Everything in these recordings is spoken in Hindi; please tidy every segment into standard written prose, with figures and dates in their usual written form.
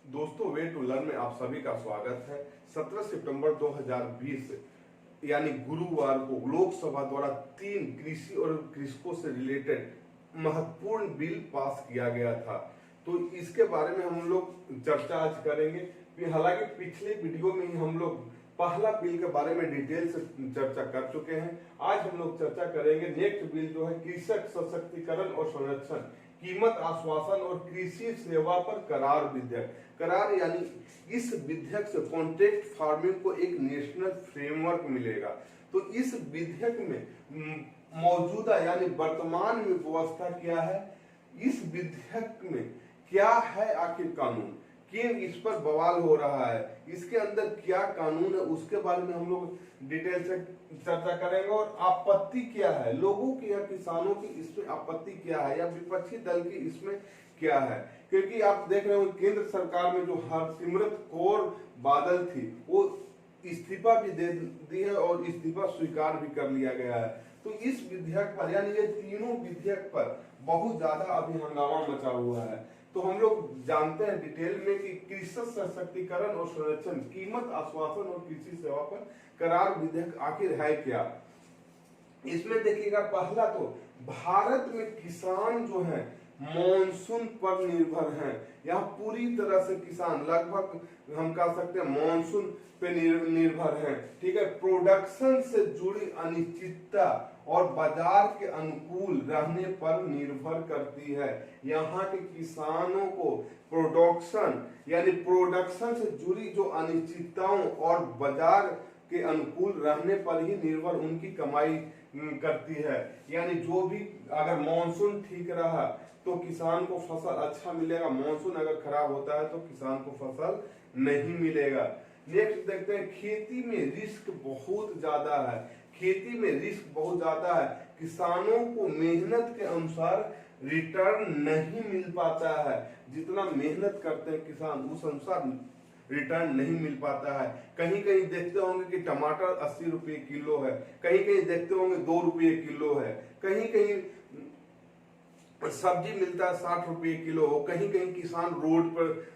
दोस्तों, वे टू लर्न में आप सभी का स्वागत है। 17 सितंबर 2020 यानी गुरुवार को लोकसभा द्वारा 3 कृषि और कृषकों से रिलेटेड महत्वपूर्ण बिल पास किया गया था। तो इसके बारे में हम लोग चर्चा आज करेंगे। हालांकि पिछले वीडियो में ही हम लोग पहला बिल के बारे में डिटेल से चर्चा कर चुके हैं। आज हम लोग चर्चा करेंगे नेक्स्ट बिल जो है कृषक सशक्तिकरण और संरक्षण, कीमत आश्वासन और कृषि सेवा पर करार विधेयक। करार यानी इस विधेयक से कॉन्ट्रैक्ट फार्मिंग को एक नेशनल फ्रेमवर्क मिलेगा। तो इस विधेयक में मौजूदा यानी वर्तमान में व्यवस्था क्या है, इस विधेयक में क्या है आखिर कानून, क्यों इस पर बवाल हो रहा है, इसके अंदर क्या कानून है, उसके बारे में हम लोग डिटेल से चर्चा करेंगे। और आपत्ति क्या है लोगों की या किसानों की, इसमें आपत्ति क्या है या विपक्षी दल की इसमें क्या है। क्योंकि आप देख रहे हो केंद्र सरकार में जो हरसिमरत कौर बादल थी वो इस्तीफा भी दे दी है और इस्तीफा स्वीकार भी कर लिया गया है। तो इस विधेयक पर यानी ये तीनों विधेयक पर बहुत ज्यादा अभी हंगामा मचा हुआ है। तो हम लोग जानते हैं डिटेल में कि कृषक सशक्तिकरण और संरक्षण, कीमत आश्वासन और कृषि सेवा पर करार विधेयक आखिर है क्या। इसमें देखिएगा, पहला तो भारत में किसान जो है मॉनसून पर निर्भर हैं। यहाँ पूरी तरह से किसान लगभग हम कह सकते हैं मॉनसून पे निर्भर हैं। ठीक है, प्रोडक्शन से जुड़ी अनिश्चितता और बाजार के अनुकूल रहने पर निर्भर करती है। यहाँ के किसानों को प्रोडक्शन यानी प्रोडक्शन से जुड़ी जो अनिश्चितताओं और बाजार के अनुकूल रहने पर ही निर्भर उनकी कमाई करती है। यानी जो भी अगर मॉनसून ठीक रहा तो किसान को फसल अच्छा मिलेगा, मॉनसून अगर खराब होता है तो किसान को फसल नहीं मिलेगा। नेक्स्ट देखते हैं, खेती में रिस्क बहुत ज्यादा है। खेती में रिस्क बहुत ज्यादा है, किसानों को मेहनत के अनुसार रिटर्न नहीं मिल पाता है। जितना मेहनत करते हैं किसान उस अनुसार रिटर्न नहीं मिल पाता है। कहीं कहीं देखते होंगे कि टमाटर 80 रुपये किलो है, कहीं कहीं देखते होंगे 2 रुपये किलो है, कहीं कहीं सब्जी मिलता है 60 रुपये किलो, कहीं कहीं किसान रोड पर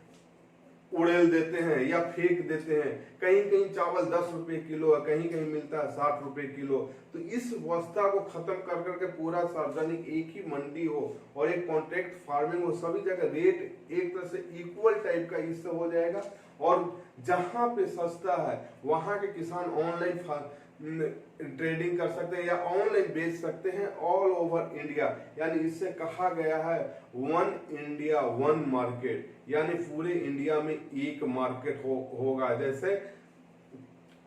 उड़ेल देते हैं या फेंक देते हैं, कहीं कहीं चावल 10 रुपये किलो है, कहीं कहीं मिलता है 60 रुपये किलो। तो इस व्यवस्था को खत्म कर करके पूरा सार्वजनिक एक ही मंडी हो और एक कॉन्ट्रैक्ट फार्मिंग हो, सभी जगह रेट एक तरह से इक्वल टाइप का इससे हो जाएगा। और जहां पे सस्ता है वहां के किसान ऑनलाइन ट्रेडिंग कर सकते हैं या ऑनलाइन बेच सकते हैं ऑल ओवर इंडिया। यानी इससे कहा गया है वन इंडिया वन मार्केट, यानी पूरे इंडिया में एक मार्केट होगा। जैसे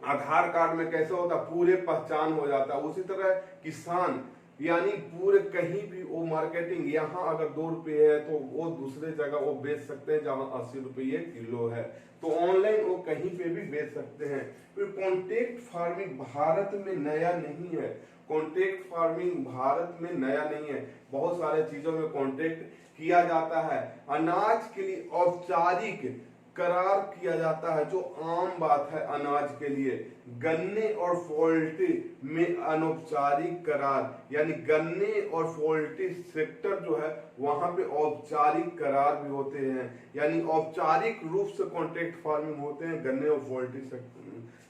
आधार कार्ड में कैसे होता पूरे पहचान हो जाता, उसी तरह किसान यानी पूरे कहीं भी वो मार्केटिंग, यहाँ अगर 2 रुपये है तो वो दूसरे जगह वो बेच सकते हैं जहाँ 80 रुपये किलो है। तो ऑनलाइन वो कहीं पे भी बेच सकते हैं। फिर कॉन्ट्रैक्ट फार्मिंग भारत में नया नहीं है। कॉन्ट्रैक्ट फार्मिंग भारत में नया नहीं है, बहुत सारे चीजों में कॉन्ट्रैक्ट किया जाता है। अनाज के लिए औपचारिक करार किया जाता है, जो आम बात है अनाज के लिए। गन्ने और पोल्ट्री में अनौपचारिक करार, यानी गन्ने और पोल्ट्री सेक्टर जो है वहां पे औपचारिक करार भी होते हैं। यानी औपचारिक रूप से कॉन्ट्रैक्ट फार्मिंग होते हैं गन्ने और पोल्ट्री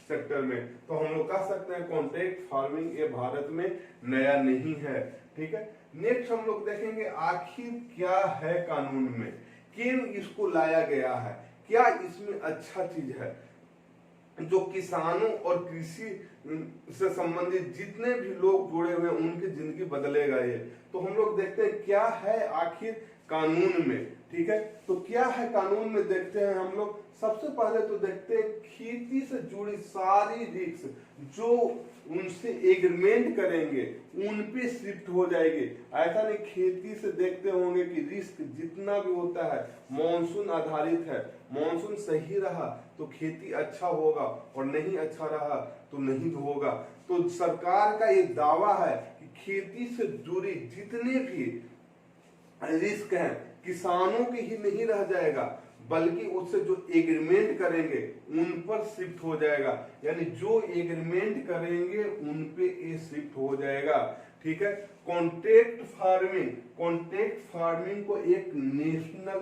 सेक्टर में। तो हम लोग कह सकते हैं कॉन्ट्रैक्ट फार्मिंग ये भारत में नया नहीं है। ठीक है, नेक्स्ट हम लोग देखेंगे आखिर क्या है कानून में, क्यों इसको लाया गया है, क्या इसमें अच्छा चीज है जो किसानों और कृषि से संबंधित जितने भी लोग जुड़े हुए हैं उनकी जिंदगी बदलेगा ये। तो हम लोग देखते हैं क्या है आखिर कानून में। ठीक है, तो क्या है कानून में देखते हैं हम लोग। सबसे पहले तो देखते हैं खेती से जुड़ी सारी रिस्क जो उनसे एग्रीमेंट करेंगे उन पे शिफ्ट हो जाएगी। ऐसा नहीं, खेती से देखते होंगे कि रिस्क जितना भी होता है मॉनसून आधारित है। मॉनसून सही रहा तो खेती अच्छा होगा और नहीं अच्छा रहा तो नहीं होगा। तो सरकार का ये दावा है कि खेती से जुड़ी जितने भी रिस्क है किसानों के ही नहीं रह जाएगा, बल्कि उससे जो एग्रीमेंट करेंगे उन पर शिफ्ट हो जाएगा। यानी जो एग्रीमेंट करेंगे उन पे ये शिफ्ट हो जाएगा। ठीक है, कॉन्ट्रैक्ट फार्मिंग को एक नेशनल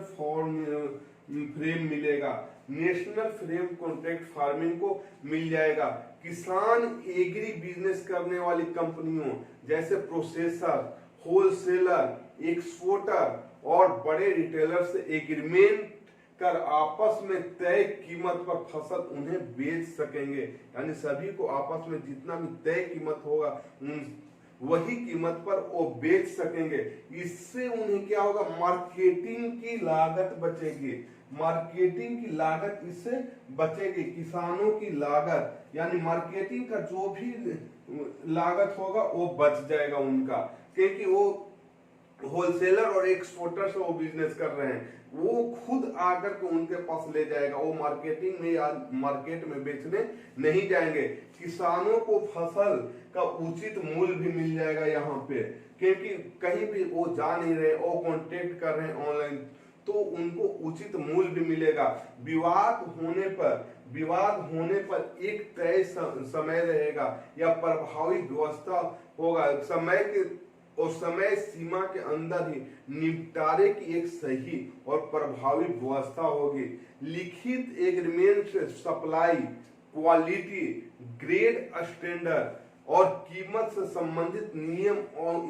फ्रेम मिलेगा, नेशनल फ्रेम कॉन्ट्रैक्ट फार्मिंग को मिल जाएगा। किसान एग्री बिजनेस करने वाली कंपनियों जैसे प्रोसेसर, होलसेलर, एक्सपोर्टर और बड़े रिटेलर से एग्रीमेंट कर आपस में तय कीमत पर फसल उन्हें बेच सकेंगे। यानी सभी को आपस में जितना भी तय कीमत होगा वही कीमत पर वो बेच सकेंगे। इससे उन्हें क्या होगा, मार्केटिंग की लागत बचेगी, मार्केटिंग की लागत इससे बचेगी। किसानों की लागत यानी मार्केटिंग का जो भी लागत होगा वो बच जाएगा उनका, क्योंकि वो होलसेलर और एक्सपोर्टर से वो बिजनेस कर रहे हैं, वो खुद आकर के उनके पास ले जाएगा, वो मार्केटिंग में या मार्केट में बेचने नहीं जाएंगे। किसानों को फसल का उचित मूल्य भी मिल जाएगा यहाँ पे, क्योंकि कहीं भी वो जा नहीं रहे, वो कॉन्टेक्ट कर रहे हैं ऑनलाइन, तो उनको उचित मूल्य भी मिलेगा। विवाद होने पर एक तय समय रहेगा या प्रभावी व्यवस्था होगा, समय सीमा के अंदर ही निपटारे की एक सही और प्रभावी व्यवस्था होगी। लिखित एग्रीमेंट से सप्लाई, क्वालिटी, ग्रेड स्टैंडर्ड और कीमत से संबंधित नियम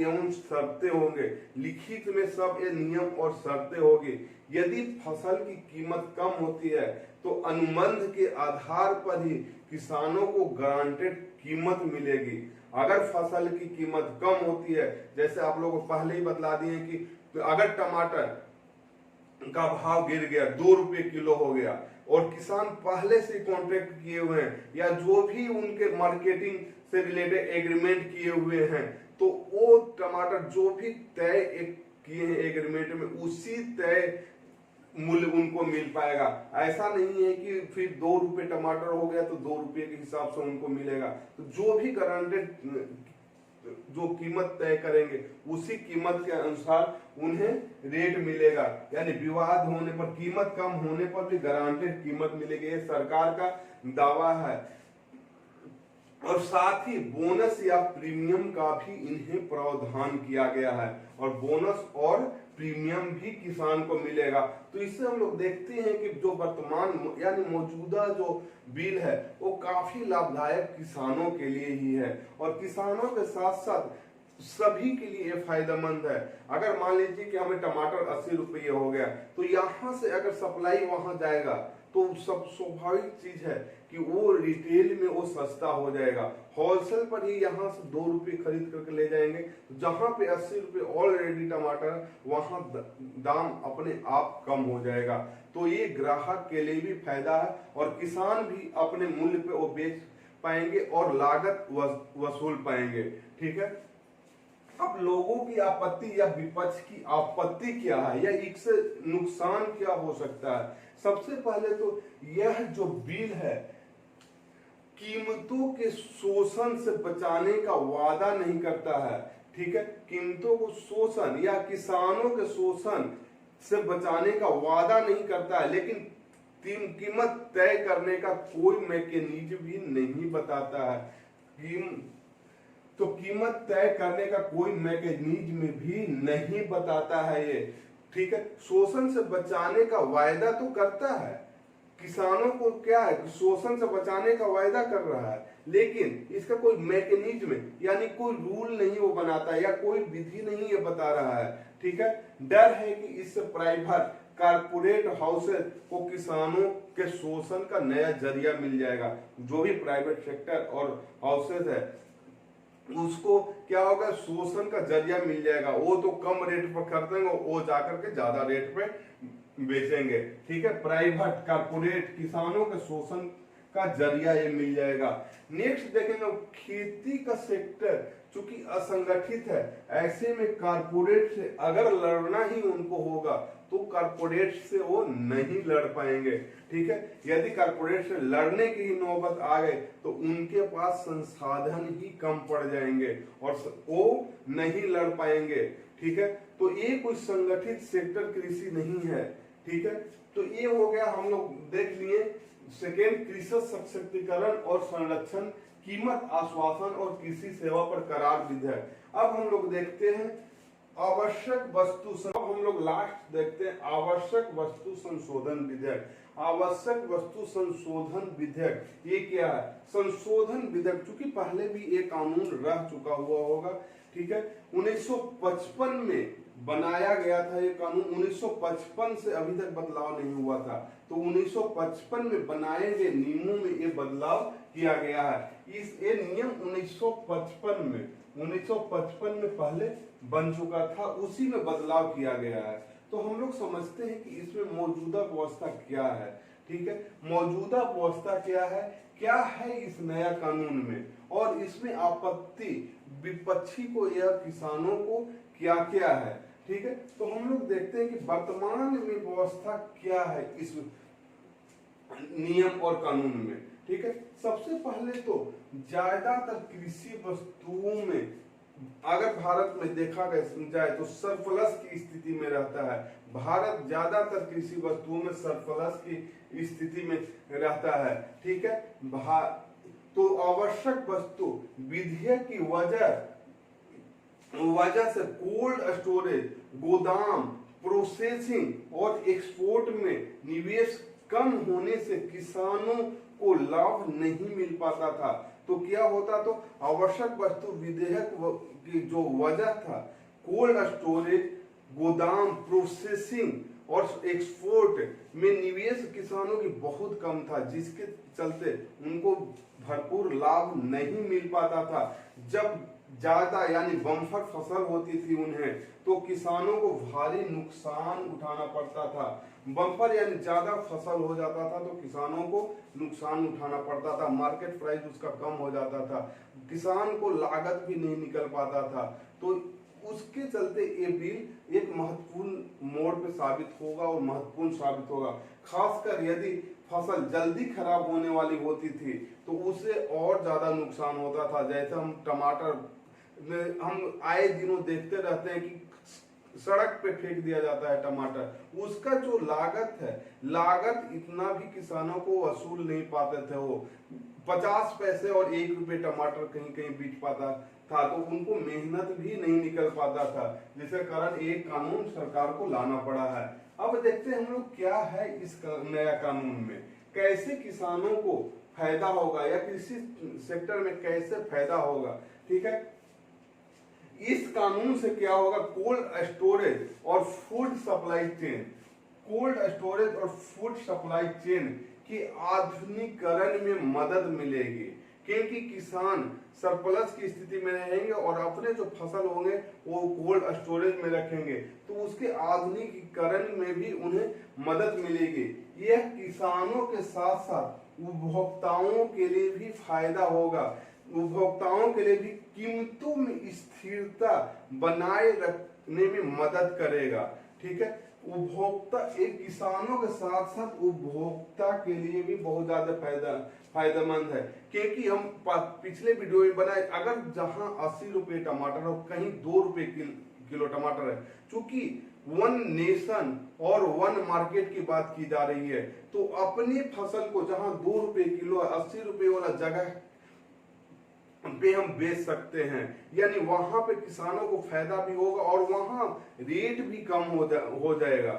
एवं शर्तें होंगे। लिखित में सब ये नियम और शर्तें होगी। यदि फसल की कीमत कम होती है तो अनुबंध के आधार पर ही किसानों को गारंटेड कीमत मिलेगी। अगर फसल की कीमत कम होती है, जैसे आप लोगों को पहले ही बतला दिए कि अगर टमाटर का भाव गिर गया, 2 रुपए किलो हो गया और किसान पहले से कॉन्ट्रैक्ट किए हुए हैं या जो भी उनके मार्केटिंग से रिलेटेड एग्रीमेंट किए हुए हैं, तो वो टमाटर जो भी तय किए हैं एग्रीमेंट में उसी तय मूल्य उनको मिल पाएगा। ऐसा नहीं है कि फिर 2 रुपए टमाटर हो गया तो 2 रुपए के हिसाब से उनको मिलेगा। तो जो भी गारंटेड जो कीमत तय करेंगे उसी कीमत के अनुसार उन्हें रेट मिलेगा। यानी विवाद होने पर, कीमत कम होने पर भी गारंटेड कीमत मिलेगी, ये सरकार का दावा है। और साथ ही बोनस या प्रीमियम का भी इन्हें प्रावधान किया गया है, और बोनस और प्रीमियम भी किसान को मिलेगा। तो इससे हम लोग देखते हैं कि जो वर्तमान यानी मौजूदा जो बिल है वो काफी लाभदायक किसानों के लिए ही है, और किसानों के साथ साथ सभी के लिए फायदेमंद है। अगर मान लीजिए कि हमें टमाटर 80 रुपये हो गया, तो यहाँ से अगर सप्लाई वहां जाएगा तो सब स्वाभाविक चीज है कि वो रिटेल में वो सस्ता हो जाएगा। होलसेल पर ही यहाँ से 2 रुपये खरीद करके ले जाएंगे, तो जहां पे 80 रुपये ऑलरेडी टमाटर, वहां दाम अपने आप कम हो जाएगा। तो ये ग्राहक के लिए भी फायदा है और किसान भी अपने मूल्य पे वो बेच पाएंगे और लागत वसूल पाएंगे। ठीक है, अब लोगों की आपत्ति या विपक्ष की आपत्ति क्या है या इससे नुकसान क्या हो सकता है। सबसे पहले तो यह जो बिल है कीमतों के शोषण से बचाने का वादा नहीं करता है। ठीक है, कीमतों को शोषण या किसानों के शोषण से बचाने का वादा नहीं करता है, लेकिन कीमत तय करने का कोई मैकेनिज्म भी नहीं बताता है। तो कीमत तय करने का कोई मैकेनिज्म भी नहीं बताता है ये। ठीक है, शोषण से बचाने का वायदा तो करता है, किसानों को क्या है कि शोषण से बचाने का वायदा कर रहा है, लेकिन इसका कोई मैकेनिज्म यानी कोई रूल नहीं वो बनाता या कोई विधि नहीं ये बता रहा है। ठीक है, डर है कि इससे प्राइवेट कारपोरेट हाउसेज को किसानों के शोषण का नया जरिया मिल जाएगा। जो भी प्राइवेट सेक्टर और हाउसेज है उसको क्या होगा, शोषण का जरिया मिल जाएगा। वो तो कम रेट पर खरीदेंगे, वो जाकर के ज्यादा रेट पे बेचेंगे। ठीक है, प्राइवेट कारपोरेट किसानों के शोषण का जरिया ये मिल जाएगा। नेक्स्ट देखेंगे, खेती का सेक्टर चूंकि असंगठित है, ऐसे में कारपोरेट से अगर लड़ना ही उनको होगा तो कारपोरेट से वो नहीं लड़ पाएंगे। ठीक है, यदि कारपोरेट से लड़ने की ही नौबत आ गए तो उनके पास संसाधन ही कम पड़ जाएंगे और वो नहीं लड़ पाएंगे। ठीक है, तो ये कोई संगठित सेक्टर कृषि नहीं है। ठीक है, तो ये हो गया, हम लोग देख लिए सेकेंड, कृषि सशक्तिकरण और संरक्षण, कीमत आश्वासन और कृषि सेवा पर करार विधेयक। अब हम लोग देखते हैं आवश्यक वस्तु, अब हम लोग लास्ट देखते हैं आवश्यक वस्तु संशोधन विधेयक। आवश्यक वस्तु संशोधन विधेयक ये क्या है? संशोधन विधेयक, चूंकि पहले भी एक कानून रह चुका हुआ होगा, ठीक है, 1955 में बनाया गया था ये कानून। 1955 से अभी तक बदलाव नहीं हुआ था, तो 1955 में बनाए गए नियमों में ये बदलाव किया गया है। ये नियम 1955 में पहले बन चुका था, उसी में बदलाव किया गया है। तो हम लोग समझते हैं कि इसमें मौजूदा व्यवस्था क्या है, ठीक है, मौजूदा व्यवस्था क्या है इस नया कानून में, और इसमें आपत्ति विपक्षी को या किसानों को क्या क्या है, ठीक है। तो हम लोग देखते हैं कि वर्तमान में व्यवस्था क्या है इस नियम और कानून में, ठीक है। सबसे पहले तो ज्यादातर कृषि वस्तुओं में अगर भारत में देखा जाए तो सरप्लस की स्थिति में रहता है। भारत ज्यादातर कृषि वस्तुओं में सरप्लस की स्थिति में रहता है, ठीक है। तो आवश्यक वस्तु विधेयक की वजह से कोल्ड स्टोरेज, गोदाम, प्रोसेसिंग और एक्सपोर्ट में निवेश कम होने से किसानों को लाभ नहीं मिल पाता था। तो क्या होता, तो आवश्यक वस्तु विधेयक की जो वजह था, कोल्ड स्टोरेज, गोदाम, प्रोसेसिंग और एक्सपोर्ट में निवेश किसानों की बहुत कम था, जिसके चलते उनको भरपूर लाभ नहीं मिल पाता था। जब ज्यादा यानी बम्पर फसल होती थी उन्हें, तो किसानों को भारी नुकसान उठाना पड़ता था। बम्पर यानी ज्यादा फसल हो जाता था तो किसानों को नुकसान उठाना पड़ता था, मार्केट प्राइस उसका कम हो जाता था, किसान को लागत भी नहीं निकल पाता था। तो उसके चलते ये बिल एक महत्वपूर्ण मोड़ पे साबित होगा और महत्वपूर्ण साबित होगा। खासकर यदि फसल जल्दी खराब होने वाली होती थी तो उसे और ज्यादा नुकसान होता था। जैसे हम टमाटर हम आए दिनों देखते रहते हैं कि सड़क पे फेंक दिया जाता है टमाटर, उसका जो लागत है, लागत इतना भी किसानों को वसूल नहीं पाते थे। वो 50 पैसे और 1 रुपए टमाटर कहीं कहीं बिक पाता था, तो उनको मेहनत भी नहीं निकल पाता था, जिसके कारण एक कानून सरकार को लाना पड़ा है। अब देखते हैं हम लोग क्या है इस नया कानून में, कैसे किसानों को फायदा होगा या कृषि सेक्टर में कैसे फायदा होगा, ठीक है। इस कानून से क्या होगा, कोल्ड स्टोरेज और food supply chain, cold storage और फूड सप्लाई चेन के आधुनिकीकरण में मदद मिलेगी, क्योंकि किसान सरप्लस की स्थिति में रहेंगे और अपने जो फसल होंगे वो कोल्ड स्टोरेज में रखेंगे, तो उसके आधुनिकीकरण में भी उन्हें मदद मिलेगी। यह किसानों के साथ साथ उपभोक्ताओं के लिए भी फायदा होगा, उपभोक्ताओं के लिए भी कीमतों में स्थिरता बनाए रखने में मदद करेगा, ठीक है। उपभोक्ता एक किसानों के साथ साथ उपभोक्ता के लिए भी बहुत ज्यादा फायदेमंद है, क्योंकि हम पिछले वीडियो में बनाए, अगर जहां 80 रुपए टमाटर हो कहीं 2 रुपए किलो टमाटर है, चूंकि वन नेशन और वन मार्केट की बात की जा रही है, तो अपनी फसल को जहां 2 रुपए किलो 80 रुपए वाला जगह पे हम बेच सकते हैं, यानी वहां पे किसानों को फायदा भी होगा और वहां रेट भी कम हो जाएगा,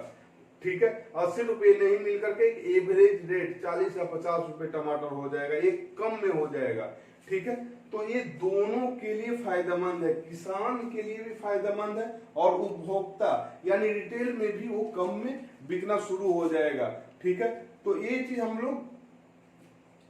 ठीक है। 80 रुपए नहीं मिल करके एक एवरेज रेट 40 या 50 रुपए टमाटर हो जाएगा, एक कम में हो जाएगा, ठीक है। तो ये दोनों के लिए फायदेमंद है, किसान के लिए भी फायदेमंद है और उपभोक्ता यानी रिटेल में भी वो कम में बिकना शुरू हो जाएगा, ठीक है। तो ये चीज हम लोग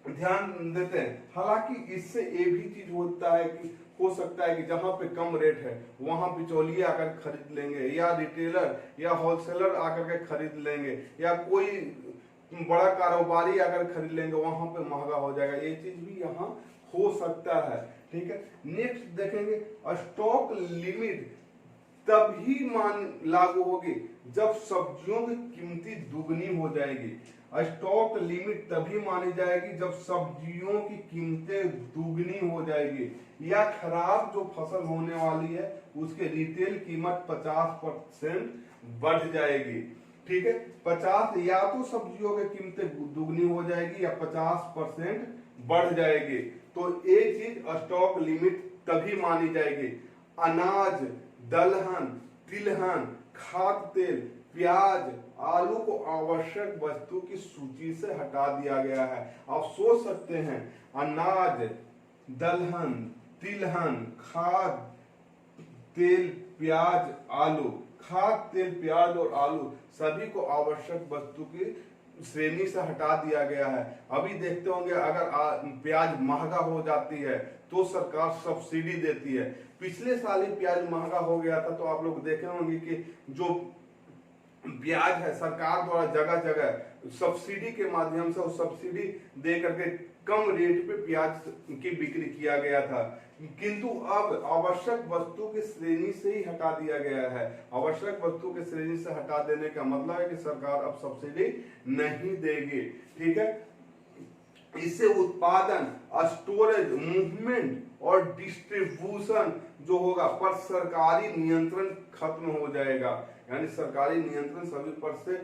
ध्यान देते हैं। हालांकि इससे ये भी चीज होता है कि हो सकता है कि जहां पे कम रेट है वहां बिचौलिए आकर खरीद लेंगे, या रिटेलर या होलसेलर आकर के खरीद लेंगे, या कोई बड़ा कारोबारी आकर खरीद लेंगे, वहां पे महंगा हो जाएगा। ये चीज भी यहाँ हो सकता है, ठीक है। नेक्स्ट देखेंगे, स्टॉक लिमिट तभी लागू होगी जब सब्जियों की कीमती दुगनी हो जाएगी। स्टॉक लिमिट तभी मानी जाएगी जब सब्जियों की कीमतें दुगनी हो जाएगी या खराब जो फसल होने वाली है उसके रिटेल कीमत 50% बढ़ जाएगी, ठीक है। 50 या तो सब्जियों की कीमतें दुगनी हो जाएगी या 50% बढ़ जाएगी, तो एक चीज स्टॉक लिमिट तभी मानी जाएगी। अनाज, दलहन, तिलहन, खाद्य तेल, प्याज, आलू को आवश्यक वस्तु की सूची से हटा दिया गया है। आप सोच सकते हैं, अनाज, दलहन, तिलहन, खाद्य तेल, प्याज, आलू, खाद्य तेल, प्याज और आलू सभी को आवश्यक वस्तु की श्रेणी से हटा दिया गया है। अभी देखते होंगे अगर प्याज महंगा हो जाती है तो सरकार सब्सिडी देती है। पिछले साल ही प्याज महंगा हो गया था, तो आप लोग देखे होंगे कि जो प्याज है सरकार द्वारा जगह जगह सब्सिडी के माध्यम से उस सब्सिडी दे करके कम रेट पे प्याज की बिक्री किया गया था, किंतु अब आवश्यक वस्तु की श्रेणी से ही हटा दिया गया है। आवश्यक वस्तु की श्रेणी से हटा देने का मतलब है कि सरकार अब सब्सिडी नहीं देगी, ठीक है। इससे उत्पादन, स्टोरेज, मूवमेंट और डिस्ट्रीब्यूशन जो होगा पर सरकारी नियंत्रण खत्म हो जाएगा। यानी सरकारी नियंत्रण सभी पर से,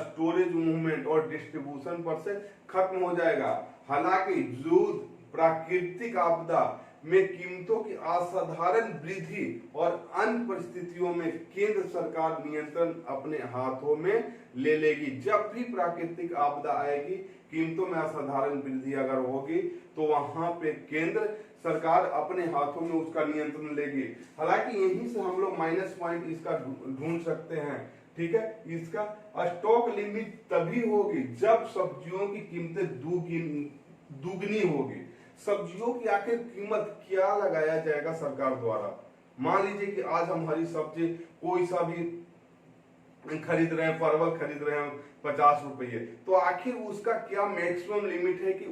स्टोरेज, मूवमेंट और डिस्ट्रीब्यूशन पर से खत्म हो जाएगा। हालांकि युद्ध, प्राकृतिक आपदा में कीमतों की असाधारण वृद्धि और अन्य परिस्थितियों में केंद्र सरकार नियंत्रण अपने हाथों में ले लेगी। जब भी प्राकृतिक आपदा आएगी, कीमतों में असाधारण वृद्धि अगर होगी, तो वहां पे केंद्र सरकार अपने हाथों में उसका नियंत्रण लेगी। हालांकि यहीं से हम लोग माइनस पॉइंट इसका ढूंढ सकते हैं, ठीक है। इसका स्टॉक लिमिट तभी होगी जब सब्जियों की कीमतें दुगनी होगी। सब्जियों की आखिर कीमत क्या लगाया जाएगा सरकार द्वारा? मान लीजिए कि आज हम हरी सब्जी कोई सा भी खरीद रहे हैं, परवल खरीद रहे हैं 50 रुपये, तो आखिर उसका क्या मैक्सिमम लिमिट है कि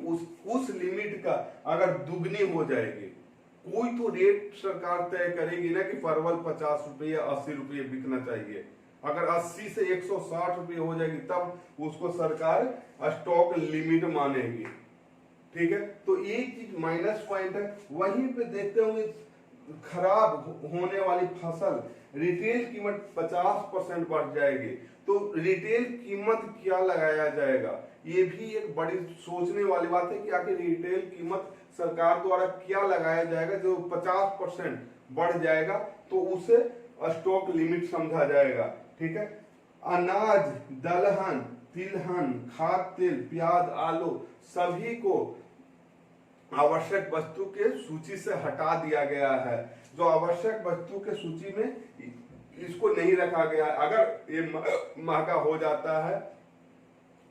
उस लिमिट का अगर दुगनी हो जाएगी, कोई तो रेट सरकार तय करेगी ना कि परवल 50 रुपये या 80 रुपये बिकना चाहिए। अगर 80 से 160 रुपये हो जाएगी तब उसको सरकार स्टॉक लिमिट मानेगी, ठीक है। तो एक चीज माइनस पॉइंट है। वहीं पे देखते होंगे खराब होने वाली फसल, रिटेल कीमत 50% बढ़ जाएगी। तो रिटेल कीमत क्या लगाया जाएगा, ये भी एक बड़ी सोचने वाली बात है कि आखिर रिटेल कीमत सरकार द्वारा क्या लगाया जाएगा। जो 50% बढ़ जाएगा तो उसे स्टॉक लिमिट समझा जाएगा, ठीक है। अनाज, दलहन, तिलहन, खाद्य तेल, प्याज, आलू सभी को आवश्यक वस्तु के सूची से हटा दिया गया है। जो आवश्यक वस्तु के सूची में इसको नहीं रखा गया है। अगर ये महंगा हो जाता है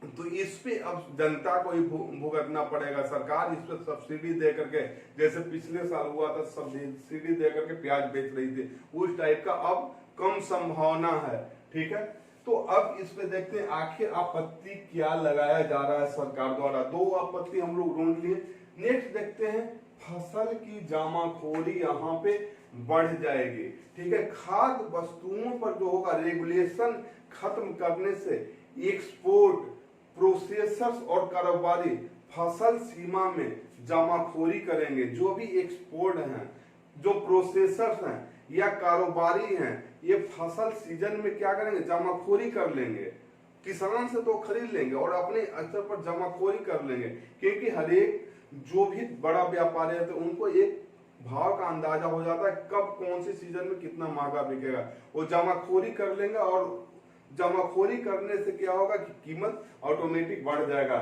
तो इस पे अब जनता को ही भुगतना पड़ेगा। सरकार इस पे सब्सिडी दे करके, जैसे पिछले साल हुआ था सब्सिडी दे करके प्याज बेच रही थी, उस टाइप का अब कम संभावना है, ठीक है। तो अब इस पे देखते हैं आखिर आपत्ति क्या लगाया जा रहा है सरकार द्वारा। दो आपत्ति हम लोग ढूंढ लिए। नेक्स्ट देखते हैं, फसल की जमाखोरी यहाँ पे बढ़ जाएगी, ठीक है। खाद्य वस्तुओं पर जो होगा रेगुलेशन खत्म करने से एक्सपोर्ट, प्रोसेसर्स और कारोबारी फसल सीमा में जमाखोरी करेंगे। जो भी एक्सपोर्ट हैं, जो प्रोसेसर्स हैं या कारोबारी हैं, ये फसल सीजन में क्या करेंगे, जमाखोरी कर लेंगे। किसान से तो खरीद लेंगे और अपने स्तर पर जमाखोरी कर लेंगे, क्योंकि हर एक जो भी बड़ा व्यापारी है तो उनको एक भाव का अंदाजा हो जाता है कब कौन सी सीजन में कितना महंगा बिकेगा। वो जमाखोरी कर लेंगे और जमाखोरी करने से क्या होगा कि कीमत ऑटोमेटिक बढ़ जाएगा।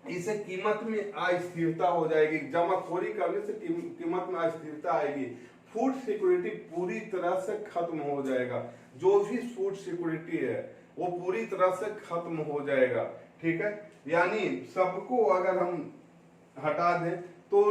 इससे कीमत में अस्थिरता हो जाएगी। जमाखोरी करने से कीमत में अस्थिरता आएगी। फूड सिक्योरिटी पूरी तरह से खत्म हो जाएगा। जो भी फूड सिक्योरिटी है वो पूरी तरह से खत्म हो जाएगा, ठीक है। यानी सबको अगर हम हटा दें तो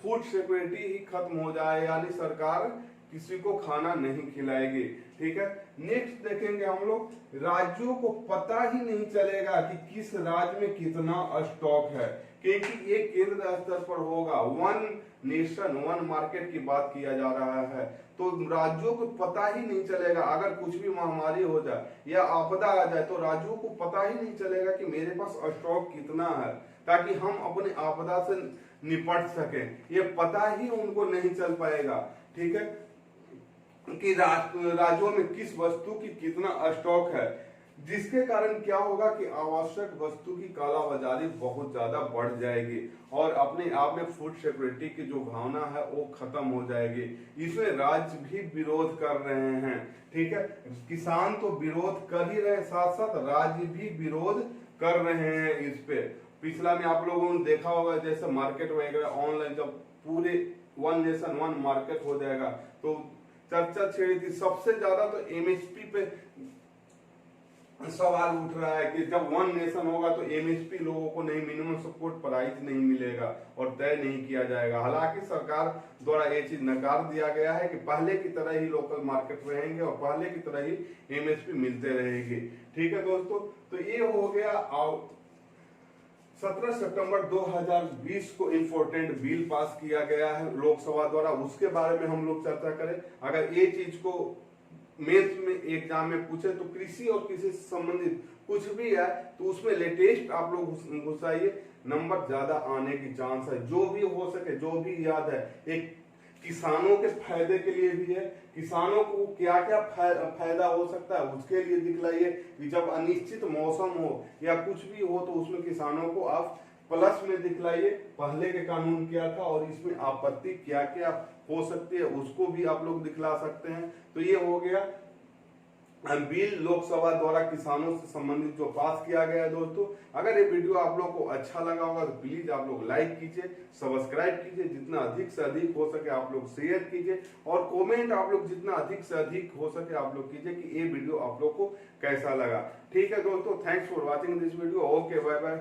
फूड सिक्योरिटी ही खत्म हो जाए, यानी सरकार किसी को खाना नहीं खिलाएगी, ठीक है। नेक्स्ट देखेंगे हम लोग, राज्यों को पता ही नहीं चलेगा कि किस राज्य में कितना स्टॉक है, क्योंकि ये केंद्र स्तर पर होगा। वन नेशन वन मार्केट की बात किया जा रहा है, तो राज्यों को पता ही नहीं चलेगा। अगर कुछ भी महामारी हो जाए या आपदा आ जाए तो राज्यों को पता ही नहीं चलेगा कि मेरे पास स्टॉक कितना है, ताकि हम अपने आपदा से निपट सकें। ये पता ही उनको नहीं चल पाएगा, ठीक है, कि राज्यों में किस वस्तु की कितना स्टॉक है। जिसके कारण क्या होगा कि आवश्यक वस्तु की कालाबाजारी बहुत ज्यादा बढ़ जाएगी और अपने आप में फूड सिक्योरिटी की जो भावना है वो खत्म हो जाएगी। इसमें राज्य भी विरोध कर रहे हैं, ठीक है। किसान तो विरोध कर ही रहे, साथ साथ राज्य भी विरोध कर रहे हैं इस पे। पिछला में आप लोगों ने देखा होगा जैसे मार्केट वगैरह ऑनलाइन जब पूरे वन नेशन वन मार्केट हो जाएगा तो चर्चा छेड़ी थी। सबसे ज्यादा तो एमएसपी पे सवाल उठ रहा है कि जब वन नेशन होगा तो एमएसपी लोगों को नहीं, मिनिमम सपोर्ट प्राइस नहीं मिलेगा और तय नहीं किया जाएगा। हालांकि सरकार द्वारा ये चीज नकार दिया गया है कि पहले की तरह ही लोकल मार्केट रहेंगे और पहले की तरह ही एमएसपी मिलते रहेगी, ठीक है दोस्तों। तो ये हो गया। 17 सितंबर 2020 को इम्पोर्टेंट बिल पास किया गया है लोकसभा द्वारा, उसके बारे में हम लोग चर्चा करें। अगर ये चीज को मेंस में एग्जाम में पूछे तो कृषि और कृषि से संबंधित कुछ भी है तो उसमें लेटेस्ट आप लोग घुसाइए, नंबर ज्यादा आने की चांस है। जो भी हो सके, जो भी याद है, एक किसानों के फायदे के लिए भी है, किसानों को क्या क्या फायदा हो सकता है उसके लिए दिखलाइए कि जब अनिश्चित मौसम हो या कुछ भी हो तो उसमें किसानों को आप प्लस में दिखलाइए पहले के कानून क्या था और इसमें आपत्ति क्या क्या हो सकती है उसको भी आप लोग दिखला सकते हैं। तो ये हो गया बिल लोकसभा द्वारा किसानों से संबंधित जो पास किया गया है। दोस्तों अगर ये वीडियो आप लोग को अच्छा लगा होगा तो प्लीज आप लोग लाइक कीजिए, सब्सक्राइब कीजिए, जितना अधिक से अधिक हो सके आप लोग शेयर कीजिए और कमेंट आप लोग जितना अधिक से अधिक हो सके आप लोग कीजिए कि ये वीडियो आप लोग को कैसा लगा। ठीक है दोस्तों, thanks for watching this video. Okay, bye bye.